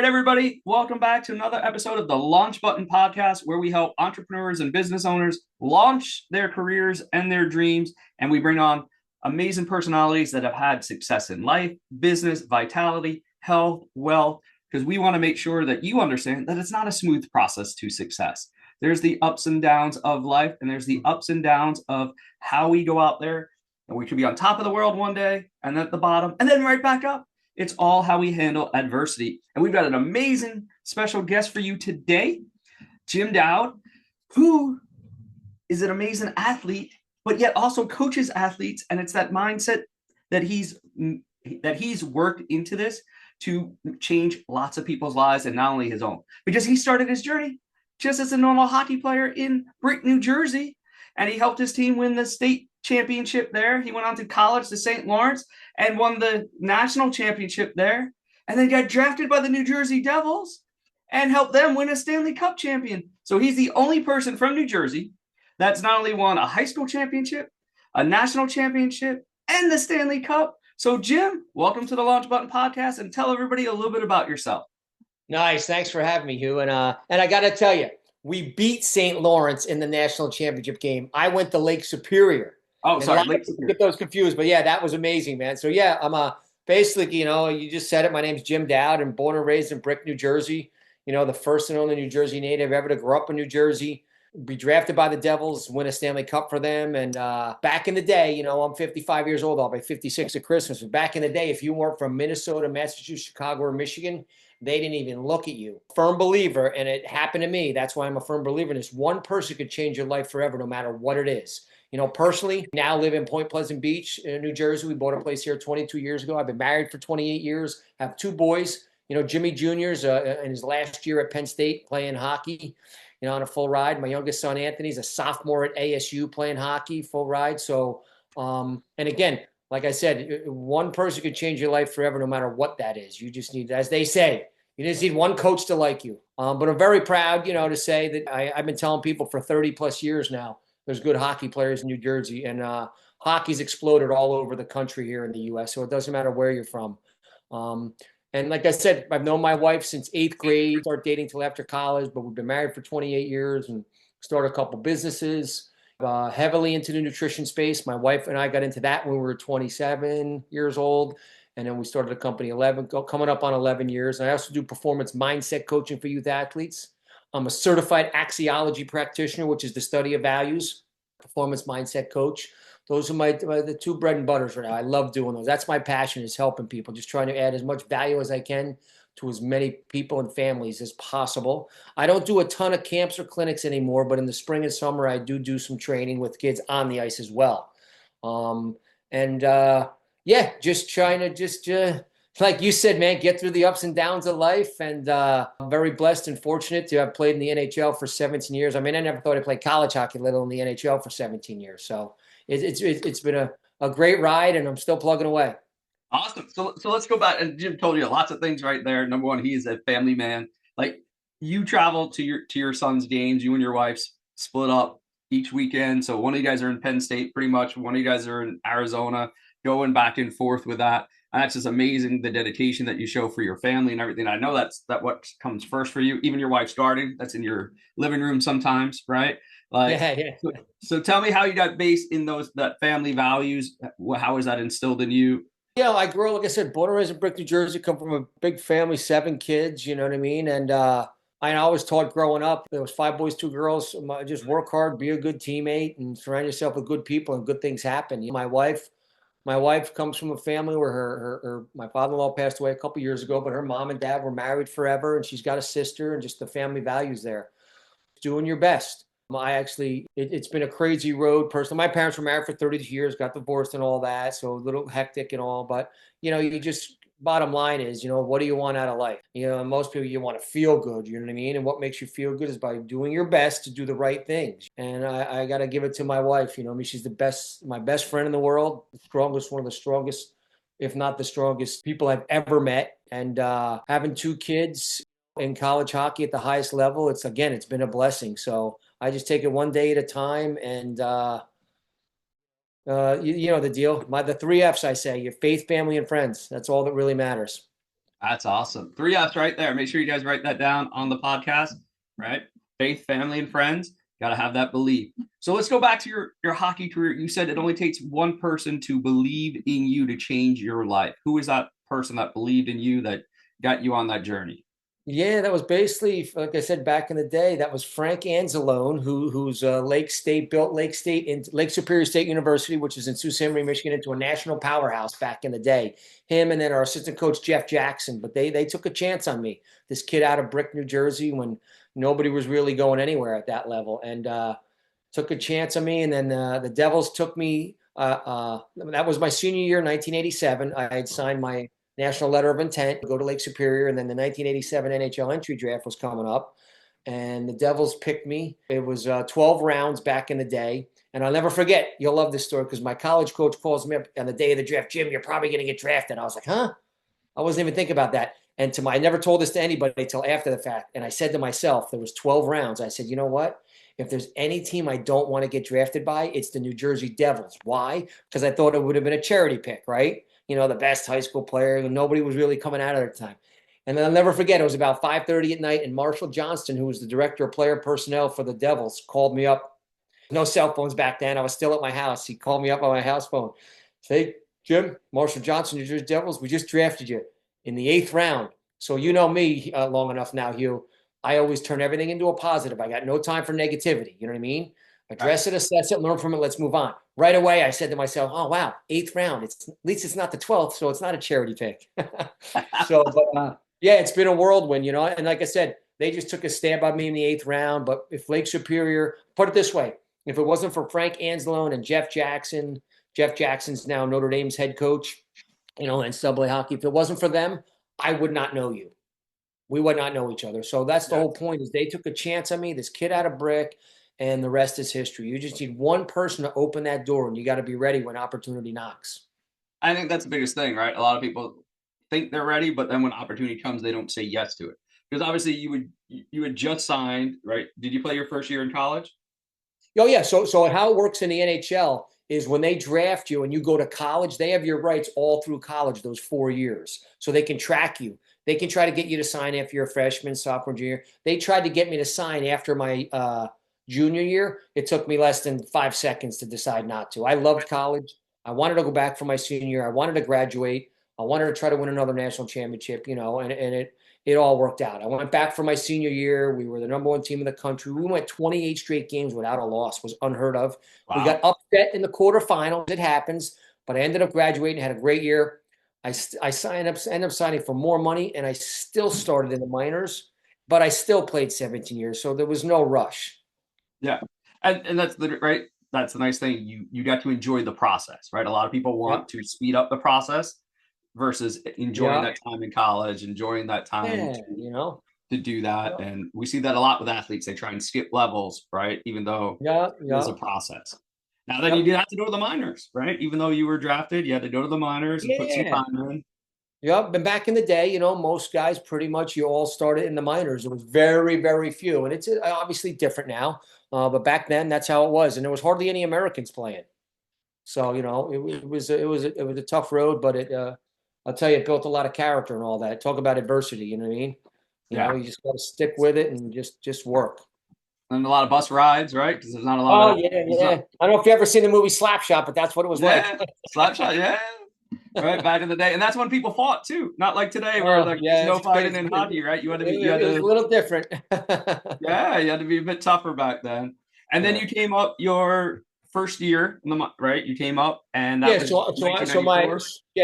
right, everybody, welcome back to another episode of the Launch Button Podcast, where we help entrepreneurs and business owners launch their careers and their dreams. And we bring on amazing personalities that have had success in life, business, vitality, health, wealth, because we want to make sure that you understand that it's not a smooth process to success. There's the ups and downs of life, and there's the ups and downs of how we go out there. And we could be on top of the world one day and then at the bottom and then right back up. It's all how we handle adversity. And we've got an amazing special guest for you today, Jim Dowd, who is an amazing athlete, but yet also coaches athletes. And it's that mindset that he's worked into this to change lots of people's lives and not only his own, because he started his journey just as a normal hockey player in Brick, New Jersey. And he helped his team win the state championship there. He went on to college to St. Lawrence and won the national championship there, and then got drafted by the New Jersey Devils and helped them win a Stanley Cup champion. So he's the only person from New Jersey that's not only won a high school championship, a national championship, and the Stanley Cup. So Jim, welcome to the Launch Button Podcast, and tell everybody a little bit about yourself. Nice. Thanks for having me, Hugh. And I got to tell you, we beat St. Lawrence in the national championship game. I went to Lake Superior. Oh, sorry. Lake Superior. Get those confused. But yeah, that was amazing, man. So yeah, I'm basically, you just said it. My name's Jim Dowd. I'm born and raised in Brick, New Jersey. The first and only New Jersey native ever to grow up in New Jersey. Be drafted by the Devils, win a Stanley Cup for them. And back in the day, I'm 55 years old. I'll be 56 at Christmas. But back in the day, if you weren't from Minnesota, Massachusetts, Chicago, or Michigan, they didn't even look at you. Firm believer, and it happened to me. That's why I'm a firm believer in this. One person could change your life forever, no matter what it is. Personally, now live in Point Pleasant Beach in New Jersey. We bought a place here 22 years ago. I've been married for 28 years. Have two boys. Jimmy Jr.'s in his last year at Penn State playing hockey, on a full ride. My youngest son, Anthony's a sophomore at ASU playing hockey, full ride. So, and again, like I said, one person could change your life forever, no matter what that is. You just need, as they say, you just need one coach to like you. But I'm very proud, to say that I've been telling people for 30 plus years now, there's good hockey players in New Jersey, and hockey's exploded all over the country here in the U.S., so it doesn't matter where you're from. And like I said, I've known my wife since 8th grade, started dating till after college, but we've been married for 28 years and started a couple businesses, heavily into the nutrition space. My wife and I got into that when we were 27 years old. And then we started a company coming up on 11 years. And I also do performance mindset coaching for youth athletes. I'm a certified axiology practitioner, which is the study of values, performance mindset coach. Those are the two bread and butters right now. I love doing those. That's my passion, is helping people, just trying to add as much value as I can to as many people and families as possible. I don't do a ton of camps or clinics anymore, but in the spring and summer, I do some training with kids on the ice as well. Yeah, just trying to like you said, man, get through the ups and downs of life. And I'm very blessed and fortunate to have played in the NHL for 17 years. I mean, I never thought I'd play college hockey, let alone the NHL for 17 years. So it's been a great ride, and I'm still plugging away. Awesome. So let's go back. And Jim told you lots of things right there. Number one, he is a family man. Like, you travel to your son's games. You and your wife split up each weekend. So one of you guys are in Penn State, pretty much. One of you guys are in Arizona, going back and forth with that. And that's just amazing, the dedication that you show for your family and everything. I know that's what comes first for you. Even your wife's garden, that's in your living room sometimes, right? Like, yeah. So tell me how you got based in that family values. How is that instilled in you? Yeah, I grew up, like I said, born and raised in Brick, New Jersey, come from a big family, 7 kids, you know what I mean? And I always taught growing up, there was 5 boys, 2 girls, just work hard, be a good teammate, and surround yourself with good people, and good things happen. My wife comes from a family where my father-in-law passed away a couple years ago, but her mom and dad were married forever, and she's got a sister, and just the family values there. Doing your best. It's been a crazy road personally. My parents were married for 30 years, got divorced and all that, so a little hectic and all, but you just, bottom line is, what do you want out of life? Most people, you want to feel good, you know what I mean? And what makes you feel good is by doing your best to do the right things. And I got to give it to my wife. She's my best friend in the world, one of the strongest, if not the strongest people I've ever met. And having 2 kids in college hockey at the highest level, it's been a blessing. So I just take it one day at a time, and you know the deal. The 3 F's, I say: your faith, family, and friends. That's all that really matters. That's awesome. Three F's right there. Make sure you guys write that down on the podcast, right? Faith, family, and friends. Got to have that belief. So let's go back to your hockey career. You said it only takes one person to believe in you to change your life. Who is that person that believed in you that got you on that journey? Yeah, that was basically, like I said, back in the day, that was Frank Anzalone, who's Lake State, built Lake State in Lake Superior State University, which is in Sault Ste. Marie, Michigan, into a national powerhouse back in the day. Him and then our assistant coach, Jeff Jackson. But they took a chance on me, this kid out of Brick, New Jersey, when nobody was really going anywhere at that level, and took a chance on me. And then the Devils took me. That was my senior year, 1987. I had signed my national letter of intent to go to Lake Superior. And then the 1987 NHL entry draft was coming up, and the Devils picked me. It was 12 rounds back in the day. And I'll never forget, you'll love this story, because my college coach calls me up on the day of the draft. Jim, you're probably going to get drafted. I was like, huh? I wasn't even thinking about that. And I never told this to anybody until after the fact. And I said to myself, there was 12 rounds. I said, you know what? If there's any team I don't want to get drafted by, it's the New Jersey Devils. Why? Because I thought it would have been a charity pick, right? The best high school player, and nobody was really coming out at the time. And then I'll never forget, it was about 5:30 at night, and Marshall Johnston, who was the director of player personnel for the Devils, called me up. No cell phones back then. I was still at my house. He called me up on my house phone. Say, Jim, Marshall Johnston, New Jersey Devils, we just drafted you in the 8th round. So you know me long enough now, Hugh. I always turn everything into a positive. I got no time for negativity. You know what I mean? Address it, assess it, learn from it. Let's move on. Right away, I said to myself, "Oh wow, 8th round. At least it's not the 12th, so it's not a charity pick." But yeah, it's been a whirlwind, And like I said, they just took a stab on me in the 8th round. But if Lake Superior, put it this way, if it wasn't for Frank Anzalone and Jeff Jackson, Jeff Jackson's now Notre Dame's head coach, and Subway Hockey. If it wasn't for them, I would not know you. We would not know each other. So that's the whole point, is they took a chance on me, this kid out of Brick, and the rest is history. You just need one person to open that door, and you got to be ready when opportunity knocks. I think that's the biggest thing, right? A lot of people think they're ready, but then when opportunity comes, they don't say yes to it. Because obviously you had just signed, right? Did you play your first year in college? Oh yeah. So how it works in the NHL is when they draft you and you go to college, they have your rights all through college, those 4 years. So they can track you. They can try to get you to sign after you're a freshman, sophomore, junior. They tried to get me to sign after my junior year. It took me less than 5 seconds to decide not to. I loved college. I wanted to go back for my senior year. I wanted to graduate. I wanted to try to win another national championship, and it all worked out. I went back for my senior year. We were the #1 team in the country. We went 28 straight games without a loss. It was unheard of. Wow. We got upset in the quarterfinals. It happens, but I ended up graduating, had a great year. I ended up signing for more money, and I still started in the minors, but I still played 17 years, so there was no rush. Yeah, and that's right. That's the nice thing. You got to enjoy the process, right? A lot of people want to speed up the process versus enjoying that time in college, enjoying that time to do that. And we see that a lot with athletes. They try and skip levels, right? Even though it's a process. Now then you did have to go to the minors, right? Even though you were drafted, you had to go to the minors and put some time in. Yep. And back in the day, most guys pretty much you all started in the minors. It was very, very few. And it's obviously different now. But back then that's how it was. And there was hardly any Americans playing. So, it was a tough road, but I'll tell you, it built a lot of character and all that. Talk about adversity, you know what I mean? You just got to stick with it and just work. And a lot of bus rides, right? Because there's not a lot. Oh, yeah. I don't know if you've ever seen the movie Slapshot, but that's what it was like. Slapshot, yeah. Right, back in the day. And that's when people fought, too. Not like today where there's no fighting in hockey, right? You had to be it was a little different. Yeah, you had to be a bit tougher back then. And then you came up your first year, right? You came up and that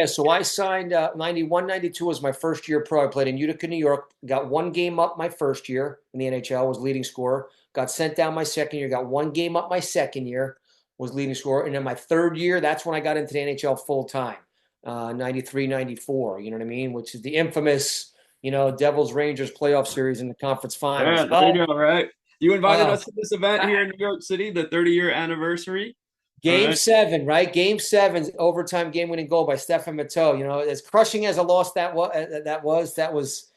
so I signed 91, 92 was my first year pro. I played in Utica, New York. Got 1 game up my first year in the NHL, was leading scorer. Got sent down my second year. Got 1 game up my second year, was leading scorer. And then my third year, that's when I got into the NHL full time. 93, 94, you know what I mean? Which is the infamous, Devils Rangers playoff series in the conference finals. Yeah, there you go, right? You invited us to this event here in New York City, the 30-year anniversary. Game 7, right? Game 7, overtime game-winning goal by Stefan Matteau. As crushing as a loss that was,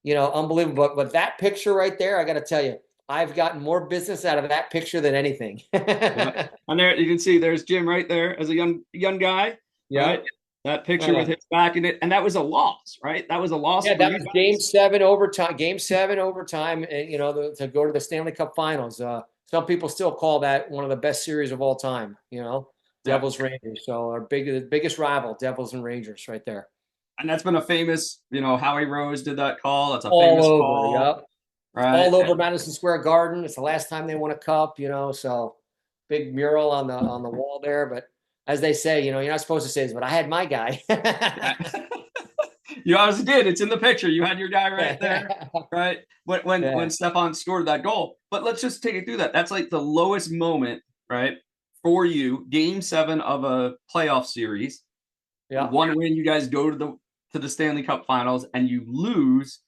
unbelievable. But that picture right there, I got to tell you, I've gotten more business out of that picture than anything. And there you can see there's Jim right there as a young guy. Yeah. Right? That picture with his back in it, and that was a loss, right? That was a loss Yeah, for that you was guys. Game 7 overtime, and to go to the Stanley Cup Finals. Some people still call that one of the best series of all time. Yeah, Devils Rangers. So our biggest rival, Devils and Rangers, right there. and that's been a famous, Howie Rose did that call. That's a All famous over. call, Yep. It's right? all over Madison Square Garden. It's the last time they won a cup. So big mural on the wall there. But as they say, you're not supposed to say this, but I had my guy. Yeah. You obviously did. It's in the picture. You had your guy right there, right? When Yeah. Stefan scored that goal. But let's just take it through that. That's like the lowest moment, right, for you. Game 7 of a playoff series. Yeah. One win, you guys go to the Stanley Cup Finals, and you lose.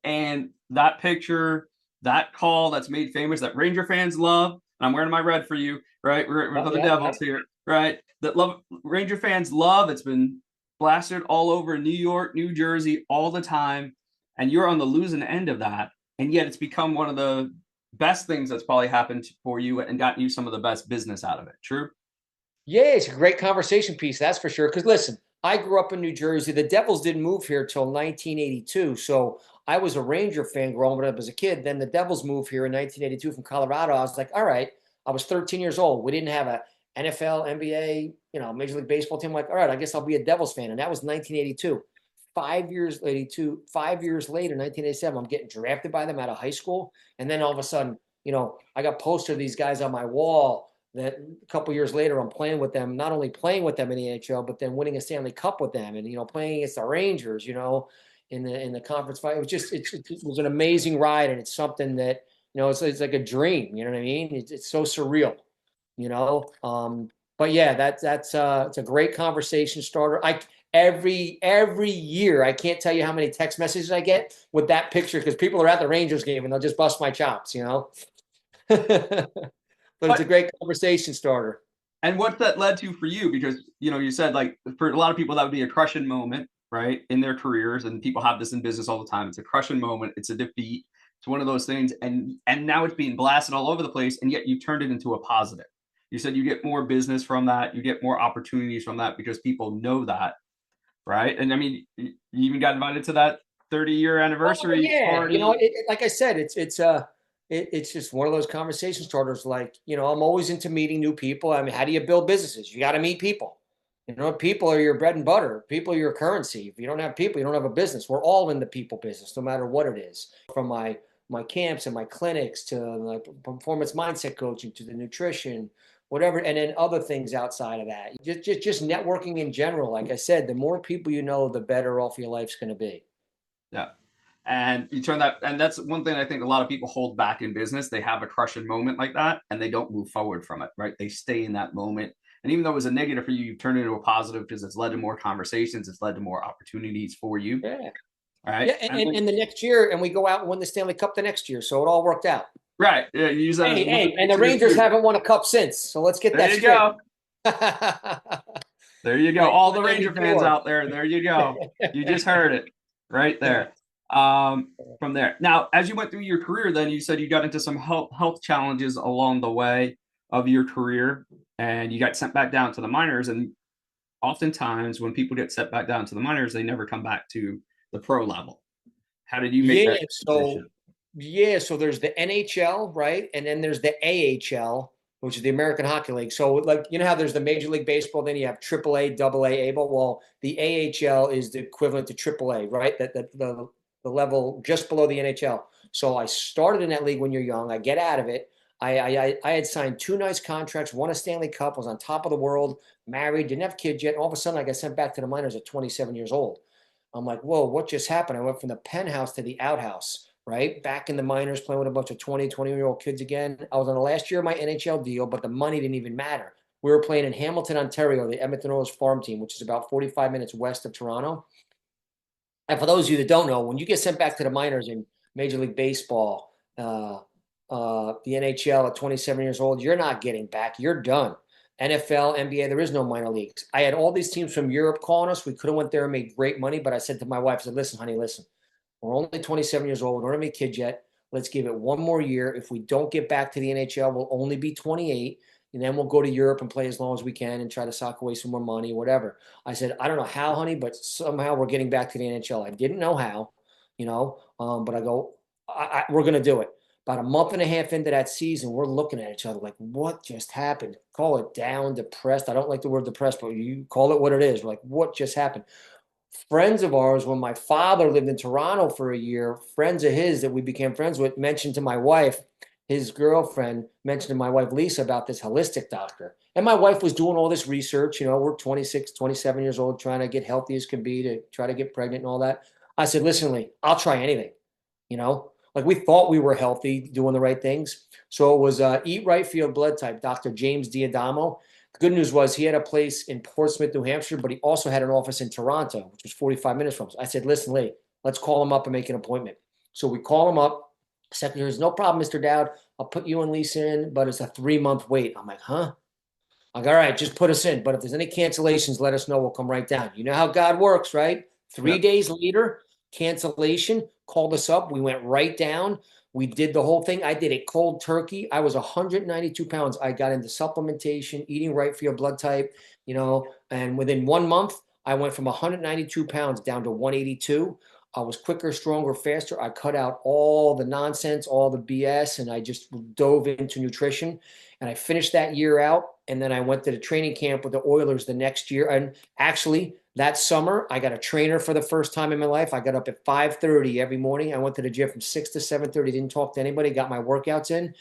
And that picture, that call that's made famous, that Ranger fans love. And I'm wearing my red for you, right? We're for the Devils here, right? That love Ranger fans love. It's been blasted all over New York, New Jersey all the time. And you're on the losing end of that. And yet it's become one of the best things that's probably happened for you and gotten you some of the best business out of it. True? Yeah, it's a great conversation piece, that's for sure. Because listen, I grew up in New Jersey. The Devils didn't move here till 1982. So I was a Ranger fan growing up as a kid. Then the Devils moved here in 1982 from Colorado. I was like, all right. I was 13 years old. We didn't have a NFL, NBA, Major League Baseball team. I'm like, all right, I guess I'll be a Devils fan. And that was 1982. 5 years later, 1987, I'm getting drafted by them out of high school. And then all of a sudden, I got posters of these guys on my wall that a couple years later I'm playing with them, not only playing with them in the NHL, but then winning a Stanley Cup with them and, playing against the Rangers, in the conference fight. It was an amazing ride. And it's something that, it's like a dream, you know what I mean? It's so surreal, you know? But yeah, that's it's a great conversation starter. Every year, I can't tell you how many text messages I get with that picture because people are at the Rangers game and they'll just bust my chops. But it's a But great conversation starter. and what that led to for you, because you said like for a lot of people that would be a crushing moment, right, in their careers, and people have this in business all the time. It's a crushing moment. It's a defeat. It's one of those things, and now it's being blasted all over the place, and yet you turned it into a positive. You said you get more business from that. You get more opportunities from that because people know that, right? And I mean, you even got invited to that 30-year Oh anniversary yeah, party. like I said, it's just one of those conversation starters. Like I'm always into meeting new people. I mean, how do you build businesses? You got to meet people. People are your bread and butter. People are your currency. If you don't have people, you don't have a business. We're all in the people business, no matter what it is. From my camps and my clinics to like performance mindset coaching to the nutrition, whatever, and then other things outside of that. Just networking in general. Like I said, the more people you know, the better off your life's going to be. Yeah. And you turn that, and that's one thing I think a lot of people hold back in business. They have a crushing moment like that and they don't move forward from it, right? They stay in that moment. And even though it was a negative for you, you've turned it into a positive because it's led to more conversations, it's led to more opportunities for you. Yeah. All right. Yeah, and the next year, and we go out and win the Stanley Cup the next year, so it all worked out. Right. Yeah, you use that as Hey, and the Rangers haven't won a cup since, so let's get there that you straight. go. There you go. All the Ranger fans out there you go. You just heard it right there. From there. Now, as you went through your career, then you said you got into some health challenges along the way of your career, and you got sent back down to the minors. And oftentimes, when people get sent back down to the minors, they never come back to the pro level. How did you make Yeah, that so transition? so there's the NHL, right? And then there's the AHL, which is the American Hockey League. So like how there's the Major League Baseball, then you have AAA, AA, ABLE. Well, the AHL is the equivalent to AAA, right? The level just below the NHL. So I started in that league when you're young. I get out of it. I had signed 2 nice contracts, won a Stanley Cup, was on top of the world, married, didn't have kids yet. And all of a sudden, I got sent back to the minors at 27 years old. I'm like, whoa, what just happened? I went from the penthouse to the outhouse, right? Back in the minors, playing with a bunch of 20-year-old kids again. I was on the last year of my NHL deal, but the money didn't even matter. We were playing in Hamilton, Ontario, the Edmonton Oilers farm team, which is about 45 minutes west of Toronto. And for those of you that don't know, when you get sent back to the minors in Major League Baseball, the NHL at 27 years old, you're not getting back. You're done. NFL, NBA, there is no minor leagues. I had all these teams from Europe calling us. We could have went there and made great money, but I said to my wife, I said, listen, honey, listen. We're only 27 years old. We don't have any kids yet. Let's give it one more year. If we don't get back to the NHL, we'll only be 28. and then we'll go to Europe and play as long as we can and try to sock away some more money, whatever. I said, I don't know how, honey, but somehow we're getting back to the NHL. I didn't know how, but I go, we're going to do it. About a month and a half into that season, we're looking at each other like, what just happened? Call it down, depressed. I don't like the word depressed, but you call it what it is. We're like, what just happened? Friends of ours, when my father lived in Toronto for a year, friends of his that we became friends with mentioned to my wife, his girlfriend mentioned to my wife, Lisa, about this holistic doctor. And my wife was doing all this research. We're 26, 27 years old, trying to get healthy as can be to try to get pregnant and all that. I said, listen, Lee, I'll try anything, like we thought we were healthy, doing the right things. So it was Eat Right for Your Blood Type, Dr. James Diadamo. The good news was he had a place in Portsmouth, New Hampshire, but he also had an office in Toronto, which was 45 minutes from us. I said, listen, Lee, let's call him up and make an appointment. So we call him up. Secretary says, no problem, Mr. Dowd. I'll put you and Lisa in, but it's a 3-month wait. I'm like, huh? I'm like, all right, just put us in. But if there's any cancellations, let us know. We'll come right down. You know how God works, right? 3 days later, cancellation, called us up. We went right down. We did the whole thing. I did it cold turkey. I was 192 pounds. I got into supplementation, eating right for your blood type, and within 1 month, I went from 192 pounds down to 182. I was quicker, stronger, faster. I cut out all the nonsense, all the BS, and I just dove into nutrition. And I finished that year out. And then I went to the training camp with the Oilers the next year. And actually, that summer, I got a trainer for the first time in my life. I got up at 5:30 every morning. I went to the gym from 6 to 7:30. Didn't talk to anybody. Got my workouts in.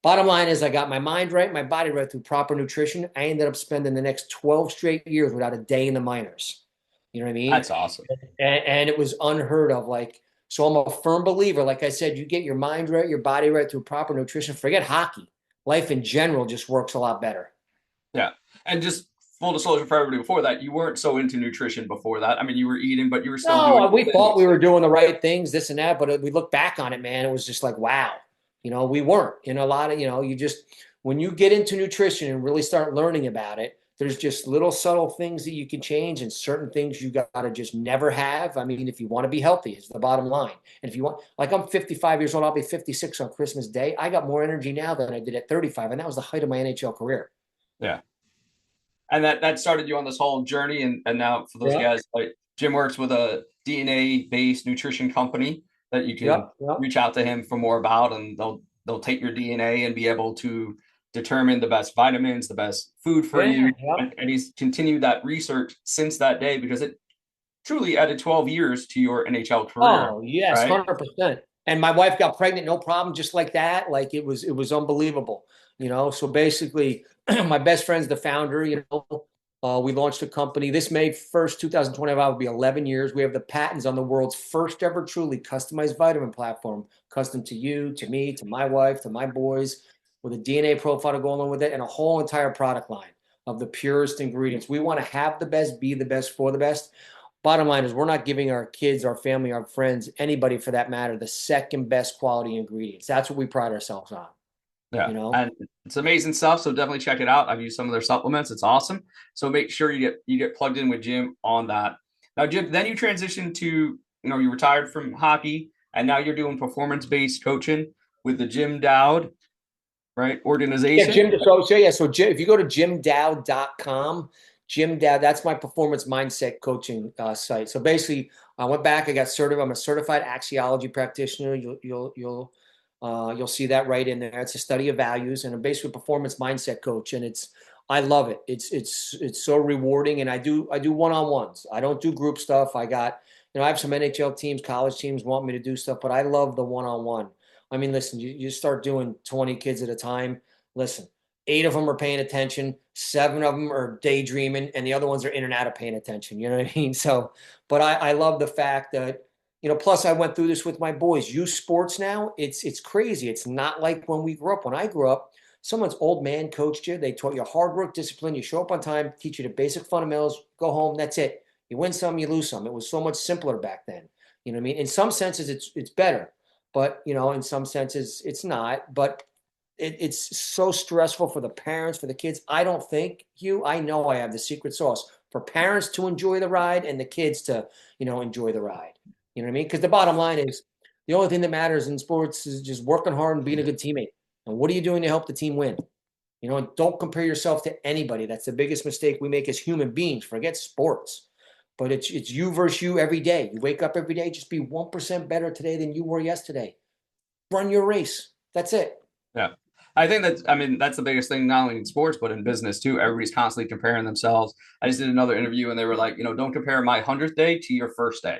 Bottom line is I got my mind right, my body right through proper nutrition. I ended up spending the next 12 straight years without a day in the minors. You know what I mean? That's awesome. And it was unheard of. So I'm a firm believer. Like I said, you get your mind right, your body right through proper nutrition. Forget hockey. Life in general just works a lot better. Yeah. And just full disclosure for everybody before that, you weren't so into nutrition before that. I mean, you were eating, but you were still doing we thought things. we were doing the right things, this and that, but we look back on it, man, it was just like, wow, we weren't. A lot of, you just, when you get into nutrition and really start learning about it, there's just little subtle things that you can change and certain things you got to just never have. I mean, if you want to be healthy, is the bottom line. And if you want, like I'm 55 years old, I'll be 56 on Christmas Day. I got more energy now than I did at 35. And that was the height of my NHL career. Yeah. And that started you on this whole journey. And now for those guys, like Jim works with a DNA-based nutrition company that you can reach out to him for more about, and they'll take your DNA and be able to determine the best vitamins, the best food for you. And he's continued that research since that day because it truly added 12 years to your NHL career. Oh, yes, right? 100%. And my wife got pregnant, no problem, just like that. Like it was unbelievable, So basically, my best friend's the founder, we launched a company. This May 1st, 2025 will be 11 years. We have the patents on the world's first ever truly customized vitamin platform, custom to you, to me, to my wife, to my boys, with a DNA profile to go along with it, and a whole entire product line of the purest ingredients. We want to have the best, be the best, for the best. Bottom line is we're not giving our kids, our family, our friends, anybody for that matter, the second best quality ingredients. That's what we pride ourselves on. Yeah. And it's amazing stuff. So definitely check it out. I've used some of their supplements. It's awesome. So make sure you get plugged in with Jim on that. Now, Jim, then you transitioned to, you retired from hockey and now you're doing performance-based coaching with the Jim Dowd, right, organization. So if you go to jimdowd.com, Jim Dowd, that's my performance mindset coaching site. So basically, I went back, I got certified. I'm a certified axiology practitioner. You'll see that right in there. It's a study of values and I'm basically a performance mindset coach. And I love it. It's so rewarding. And I do one-on-ones. I don't do group stuff. I have some NHL teams, college teams want me to do stuff, but I love the one-on-one. I mean, listen, you start doing 20 kids at a time. Listen, 8 of them are paying attention, 7 of them are daydreaming, and the other ones are in and out of paying attention. You know what I mean? So, but I love the fact that, plus I went through this with my boys. Youth sports now, it's crazy. It's not like when we grew up. When I grew up, someone's old man coached you. They taught you hard work, discipline. You show up on time, teach you the basic fundamentals, go home, that's it. You win some, you lose some. It was so much simpler back then. You know what I mean? In some senses, it's better. But, in some senses, it's not. But it's so stressful for the parents, for the kids. I don't think, Hugh, I know I have the secret sauce for parents to enjoy the ride and the kids to, enjoy the ride. You know what I mean? Because the bottom line is the only thing that matters in sports is just working hard and being a good teammate. And what are you doing to help the team win? You know, and don't compare yourself to anybody. That's the biggest mistake we make as human beings. Forget sports. But it's you versus you every day. You wake up every day, just be 1% better today than you were yesterday. Run your race. That's it. Yeah. I think that's, I mean, that's the biggest thing, not only in sports, but in business too. Everybody's constantly comparing themselves. I just did another interview and they were like, don't compare my 100th day to your first day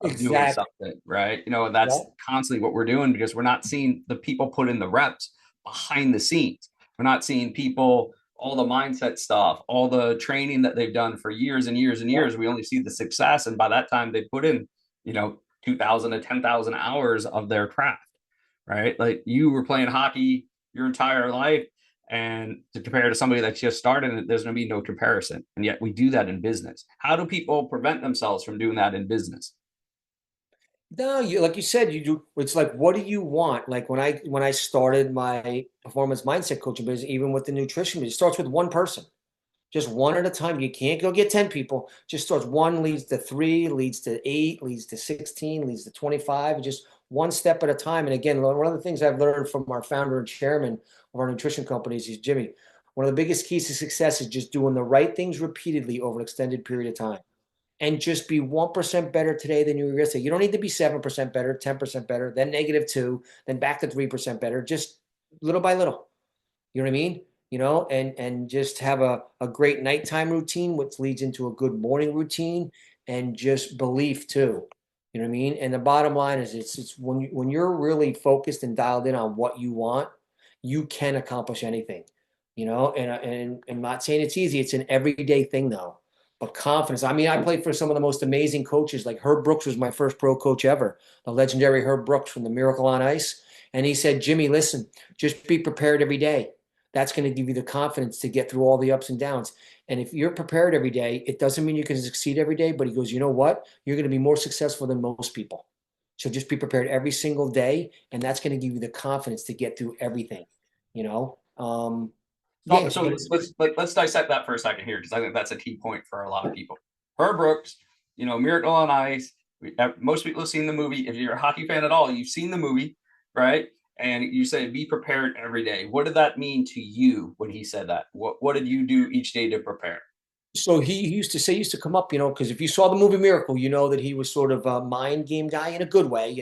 of doing Exactly. something, right? And Yeah. that's constantly what we're doing because we're not seeing the people put in the reps behind the scenes. We're not seeing people, all the mindset stuff, all the training that they've done for years and years and Yeah. years. We only see the success. And by that time, they put in, 2,000 to 10,000 hours of their craft, right? Like you were playing hockey your entire life, and to compare to somebody that's just started, there's going to be no comparison. And yet we do that in business. How do people prevent themselves from doing that in business? No, you like you said, you do. It's like, what do you want? Like when I started my performance mindset coaching business, even with the nutrition, it starts with one person, just one at a time. You can't go get 10 people. Just starts one, leads to three, leads to eight, leads to 16, leads to 25, just one step at a time. And again, one of the things I've learned from our founder and chairman of our nutrition companies is Jimmy. One of the biggest keys to success is just doing the right things repeatedly over an extended period of time, and just be 1% better today than you were yesterday. You don't need to be 7% better, 10% better, then -2, then back to 3% better, just little by little. You know what I mean? And just have a great nighttime routine, which leads into a good morning routine, and just belief too. You know what I mean? And the bottom line is it's when you're really focused and dialed in on what you want, you can accomplish anything. And I'm not saying it's easy, it's an everyday thing though. But confidence. I mean, I played for some of the most amazing coaches. Like Herb Brooks was my first pro coach ever, the legendary Herb Brooks from the Miracle on Ice. And he said, Jimmy, listen, just be prepared every day. That's going to give you the confidence to get through all the ups and downs. And if you're prepared every day, it doesn't mean you can succeed every day, but he goes, you know what? You're going to be more successful than most people. So just be prepared every single day, and that's going to give you the confidence to get through everything. You know, So, yeah. so let's dissect that for a second here because I think that's a key point for a lot of people. Herb Brooks, Miracle on Ice. Most people have seen the movie. If you're a hockey fan at all, you've seen the movie, right? And you say be prepared every day. What did that mean to you when he said that? What did you do each day to prepare? So he used to say, he used to come up, because if you saw the movie Miracle, you know that he was sort of a mind game guy in a good way.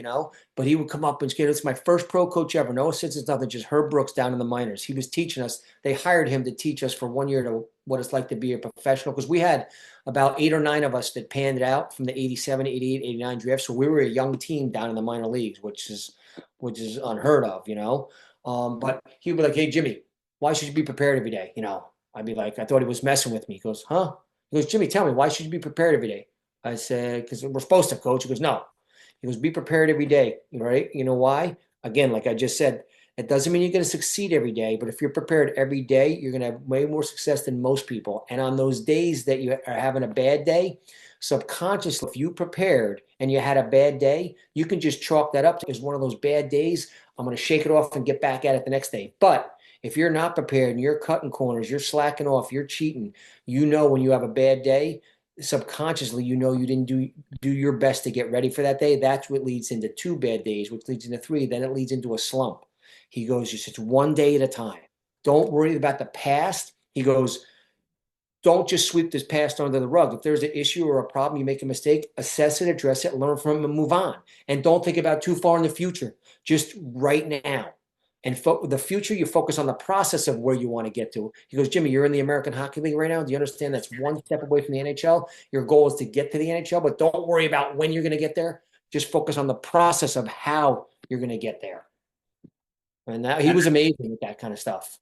But he would come up and say, it's my first pro coach ever. No assistants, nothing, just Herb Brooks down in the minors. He was teaching us. They hired him to teach us for 1 year to what it's like to be a professional. Because we had about 8 or 9 of us that panned out from the 87, 88, 89 draft. So we were a young team down in the minor leagues, which is unheard of. But he would be like, hey, Jimmy, why should you be prepared every day? I'd be like, I thought he was messing with me. He goes, huh? He goes, Jimmy, tell me, why should you be prepared every day? I said, because we're supposed to, coach. He goes, no. He goes, be prepared every day, right? You know why? Again, like I just said, it doesn't mean you're going to succeed every day, but if you're prepared every day, you're going to have way more success than most people. And on those days that you are having a bad day, subconsciously, if you prepared and you had a bad day, you can just chalk that up as one of those bad days. I'm going to shake it off and get back at it the next day. But if you're not prepared and you're cutting corners, you're slacking off, you're cheating, when you have a bad day, subconsciously, you didn't do your best to get ready for that day. That's what leads into 2 bad days, which leads into 3. Then it leads into a slump. He goes, just it's one day at a time. Don't worry about the past. He goes, don't just sweep this past under the rug. If there's an issue or a problem, you make a mistake, assess it, address it, learn from it, and move on. And don't think about too far in the future. Just right now. And the future, you focus on the process of where you want to get to. He goes, Jimmy, you're in the American Hockey League right now. Do you understand that's one step away from the NHL? Your goal is to get to the NHL, but don't worry about when you're going to get there. Just focus on the process of how you're going to get there. And he was amazing with that kind of stuff.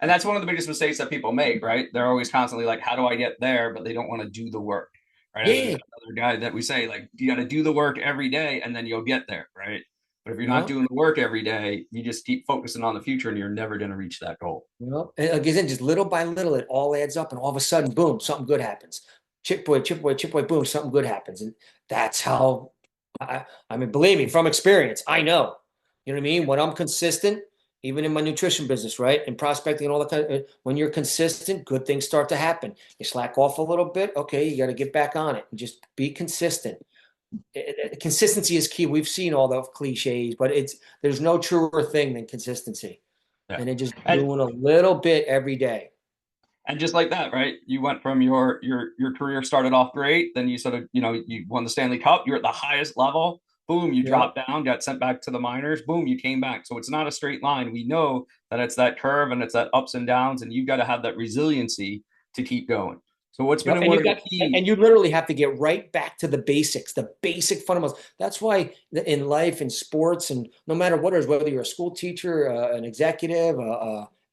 And that's one of the biggest mistakes that people make, right? They're always constantly like, how do I get there? But they don't want to do the work, right? I think Yeah. another guy that we say, like, you got to do the work every day and then you'll get there, right? But if you're not Yeah. doing the work every day, you just keep focusing on the future and you're never going to reach that goal. And again, just little by little, it all adds up, and all of a sudden, boom, something good happens. Chip boy, chip boy, chip boy, boom, something good happens, and that's how. I mean, believe me, from experience, I know. You know what I mean? When I'm consistent, even in my nutrition business, right, and prospecting and all that kind of, when you're consistent, good things start to happen. You slack off a little bit, okay, you got to get back on it and just be consistent. Consistency is key. We've seen all the cliches, but there's no truer thing than consistency. Yeah. and then just And doing a little bit every day. and just like that, right? You went from your career started off great, then you sort of, you won the Stanley Cup, you're at the highest level. Boom, you Yep. dropped down, got sent back to the minors. Boom, you came back. So it's not a straight line. We know that it's that curve and it's that ups and downs, and you've got to have that resiliency to keep going. So what's Yep. been And one you of the got, key? and you literally have to get right back to the basics, the basic fundamentals. That's why in life, in sports, and no matter what it is, whether you're a school teacher, an executive,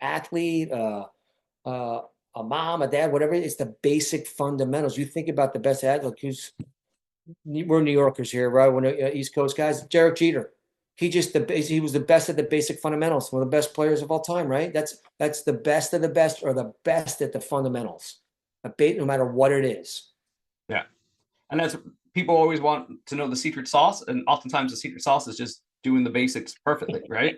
athlete, uh, a mom, a dad, whatever, it's the basic fundamentals. You think about the best athlete who's, we're New Yorkers here, right? We're East Coast guys. Derek Jeter, he was the best at the basic fundamentals. One of the best players of all time, right? That's the best of the best, or the best at the fundamentals, no matter what it is. Yeah. And that's people always want to know the secret sauce. And oftentimes the secret sauce is just doing the basics perfectly, right?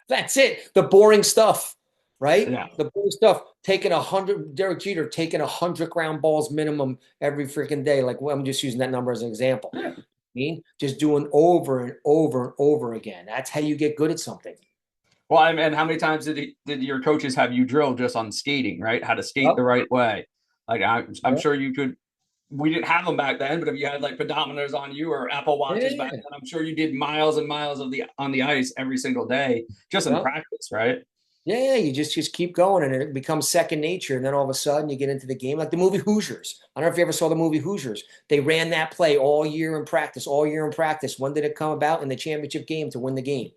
That's it. The boring stuff, right? Yeah. The boring stuff. Taking 100, Derek Jeter taking 100 ground balls minimum every freaking day. Like, well, I'm just using that number as an example. Yeah. I mean, just doing over and over and over again. That's how you get good at something. Well, and how many times did your coaches have you drill just on skating, right? How to skate Yep. the right way? Like I'm Yep. sure you could. We didn't have them back then, but if you had like pedometers on you or Apple Watches back Yeah. then, I'm sure you did miles and miles of the on the ice every single day just in Yep. practice, right? Yeah, you just keep going, and it becomes second nature. And then all of a sudden, you get into the game, like the movie Hoosiers. I don't know if you ever saw the movie Hoosiers. They ran that play all year in practice, all year in practice. When did it come about? In the championship game to win the game.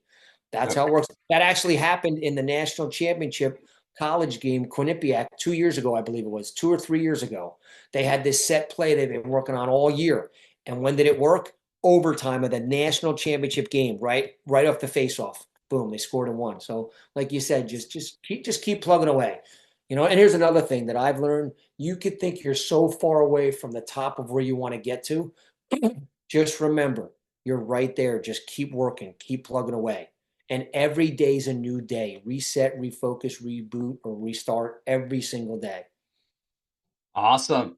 That's Yep. how it works. That actually happened in the national championship college game, Quinnipiac, 2 years ago, I believe it was 2 or 3 years ago. They had this set play they've been working on all year. And when did it work? Overtime of the national championship game, right off the face-off. Boom, they scored and won. So, like you said, just keep plugging away. And here's another thing that I've learned. You could think you're so far away from the top of where you want to get to. Just remember, you're right there. Just keep working, keep plugging away. And every day's a new day. Reset, refocus, reboot, or restart every single day. Awesome.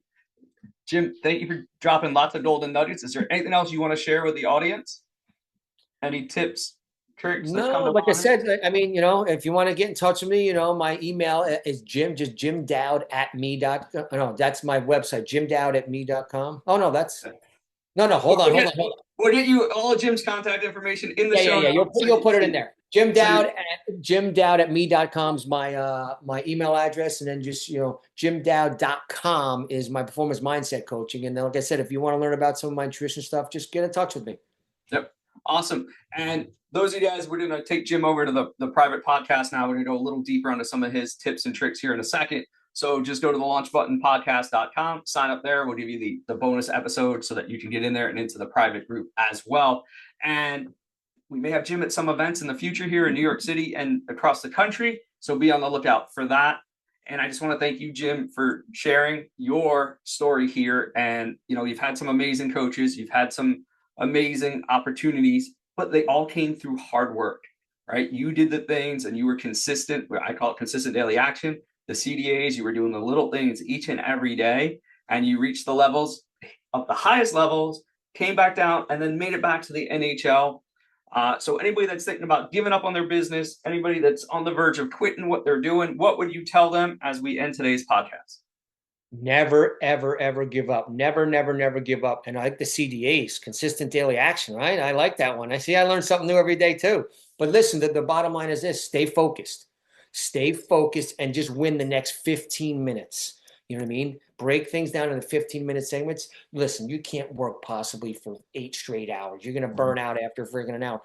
Jim, thank you for dropping lots of golden nuggets. Is there anything else you want to share with the audience? Any tips, tricks that No, come to like I mind? said, I mean, if you want to get in touch with me, my email is just jimdowd@me.com. No, that's my website, jimdowd@me.com. Oh, no, no, hold on, We'll hold get, on, hold on. we'll get you all of Jim's contact information in the show Yeah. notes. You'll put it in there. So Jimdowd@me.com is my email address. And then just, jimdowd.com is my performance mindset coaching. And then, like I said, if you want to learn about some of my nutrition stuff, just get in touch with me. Yep. Awesome. And those of you guys, we're going to take Jim over to the private podcast now. We're going to go a little deeper into some of his tips and tricks here in a second. So just go to the launchbuttonpodcast.com, sign up there. We'll give you the bonus episode so that you can get in there and into the private group as well. And we may have Jim at some events in the future here in New York City and across the country. So be on the lookout for that. And I just want to thank you, Jim, for sharing your story here. And, you've had some amazing coaches, you've had some amazing opportunities, but they all came through hard work, right? You did the things and you were consistent. I call it consistent daily action. The CDAs, you were doing the little things each and every day, and you reached the levels of the highest levels, came back down, and then made it back to the NHL. So anybody that's thinking about giving up on their business, anybody that's on the verge of quitting what they're doing, what would you tell them as we end today's podcast? Never, ever, ever give up. Never, never, never give up. And I like the CDAs, consistent daily action, right? I like that one. I learn something new every day too. But listen, the bottom line is this: stay focused. Stay focused and just win the next 15 minutes. You know what I mean? Break things down into 15-minute segments. Listen, you can't work possibly for 8 straight hours. You're going to burn out after freaking an hour.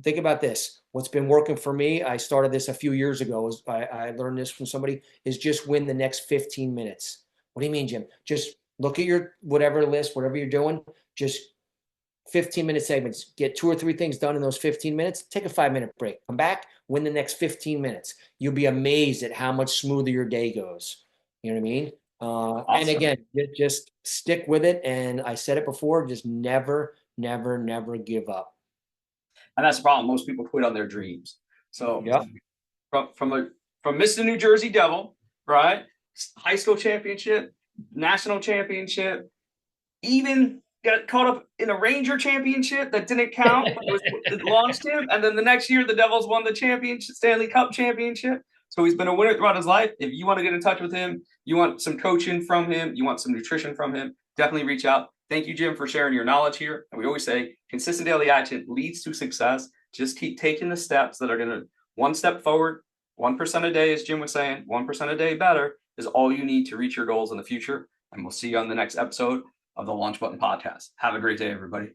Think about this, what's been working for me, I started this a few years ago. I learned this from somebody, is just win the next 15 minutes. What do you mean, Jim? Just look at your whatever list, whatever you're doing, just 15-minute segments. Get 2 or 3 things done in those 15 minutes. Take a 5-minute break. Come back, win the next 15 minutes. You'll be amazed at how much smoother your day goes. You know what I mean? And Awesome. again, just stick with it. And I said it before, just never, never, never give up. And that's the problem. Most people quit on their dreams. So Yep. from Mr. New Jersey Devil, right? High school championship, national championship, even got caught up in a Ranger championship that didn't count, but it launched him. And then the next year, the Devils won the championship, Stanley Cup championship. So he's been a winner throughout his life. If you want to get in touch with him, you want some coaching from him, you want some nutrition from him, definitely reach out. Thank you, Jim, for sharing your knowledge here. And we always say consistent daily action leads to success. Just keep taking the steps that are going to one step forward, 1% a day, as Jim was saying, 1% a day better is all you need to reach your goals in the future. And we'll see you on the next episode of the Launch Button Podcast. Have a great day, everybody.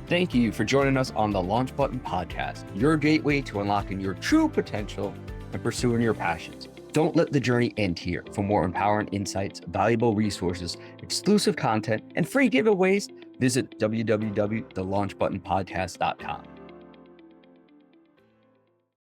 Thank you for joining us on the Launch Button Podcast, your gateway to unlocking your true potential and pursuing your passions. Don't let the journey end here. For more empowering insights, valuable resources, exclusive content, and free giveaways, visit www.thelaunchbuttonpodcast.com.